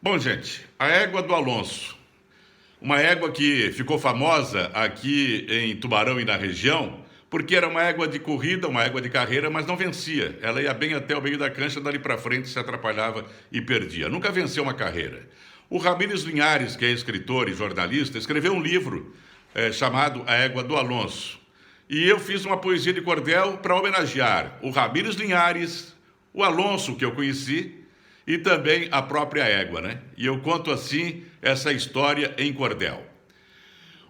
Bom, gente, a égua do Alonso. Uma égua que ficou famosa aqui em Tubarão e na região, porque era uma égua de corrida, uma égua de carreira, mas não vencia. Ela ia bem até o meio da cancha, dali para frente se atrapalhava e perdia. Nunca venceu uma carreira. O Ramírez Linhares, que é escritor e jornalista, escreveu um livro chamado A Égua do Alonso. E eu fiz uma poesia de cordel para homenagear o Ramírez Linhares, o Alonso, que eu conheci, e também a própria égua, né? E eu conto assim essa história em cordel.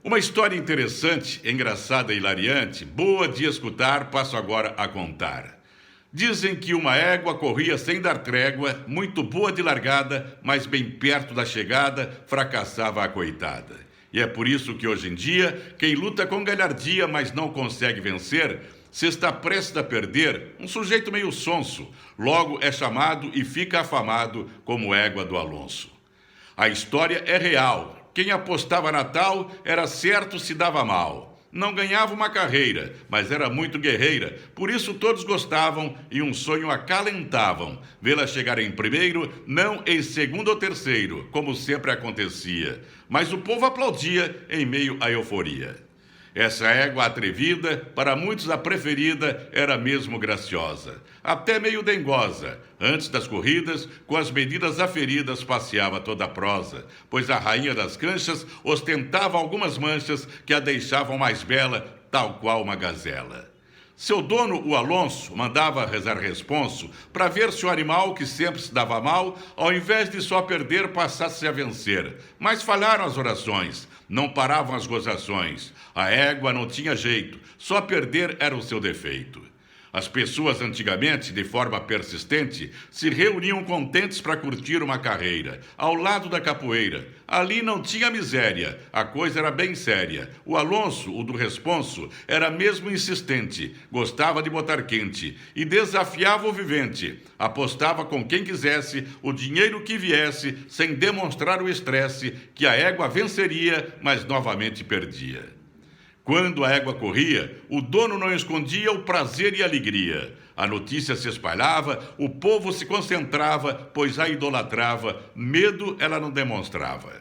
Uma história interessante, engraçada e hilariante, boa de escutar, passo agora a contar. Dizem que uma égua corria sem dar trégua, muito boa de largada, mas bem perto da chegada, fracassava a coitada. E é por isso que hoje em dia, quem luta com galhardia, mas não consegue vencer, se está prestes a perder, um sujeito meio sonso, logo é chamado e fica afamado como égua do Alonso. A história é real. Quem apostava na tal era certo se dava mal. Não ganhava uma carreira, mas era muito guerreira, por isso todos gostavam e um sonho acalentavam. Vê-la chegar em primeiro, não em segundo ou terceiro, como sempre acontecia. Mas o povo aplaudia em meio à euforia. Essa égua atrevida, para muitos a preferida, era mesmo graciosa, até meio dengosa. Antes das corridas, com as medidas aferidas, passeava toda a prosa, pois a rainha das canchas ostentava algumas manchas que a deixavam mais bela, tal qual uma gazela. Seu dono, o Alonso, mandava rezar responso para ver se o animal, que sempre se dava mal, ao invés de só perder, passasse a vencer. Mas falharam as orações, não paravam as gozações. A égua não tinha jeito, só perder era o seu defeito. As pessoas antigamente, de forma persistente, se reuniam contentes para curtir uma carreira, ao lado da capoeira. Ali não tinha miséria, a coisa era bem séria. O Alonso, o do responso, era mesmo insistente, gostava de botar quente e desafiava o vivente. Apostava com quem quisesse, o dinheiro que viesse, sem demonstrar o estresse, que a égua venceria, mas novamente perdia. Quando a égua corria, o dono não escondia o prazer e a alegria. A notícia se espalhava, o povo se concentrava, pois a idolatrava, medo ela não demonstrava.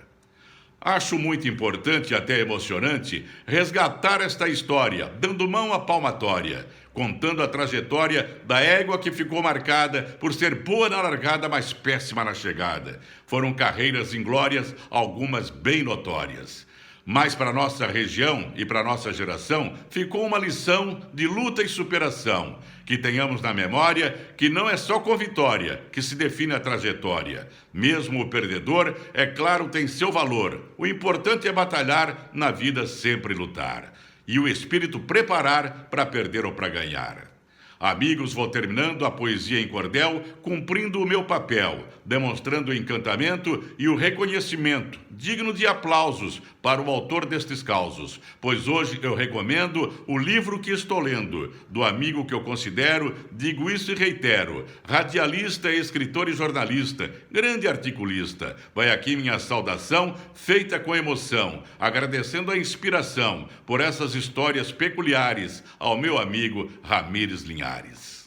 Acho muito importante e até emocionante resgatar esta história, dando mão à palmatória, contando a trajetória da égua que ficou marcada por ser boa na largada, mas péssima na chegada. Foram carreiras inglórias, algumas bem notórias. Mas para nossa região e para nossa geração ficou uma lição de luta e superação. Que tenhamos na memória que não é só com vitória que se define a trajetória. Mesmo o perdedor, é claro, tem seu valor. O importante é batalhar, na vida sempre lutar. E o espírito preparar para perder ou para ganhar. Amigos, vou terminando a poesia em cordel, cumprindo o meu papel, demonstrando o encantamento e o reconhecimento, digno de aplausos, para o autor destes causos, pois hoje eu recomendo o livro que estou lendo, do amigo que eu considero, digo isso e reitero, radialista, escritor e jornalista, grande articulista. Vai aqui minha saudação, feita com emoção, agradecendo a inspiração por essas histórias peculiares ao meu amigo Ramírez Linhares.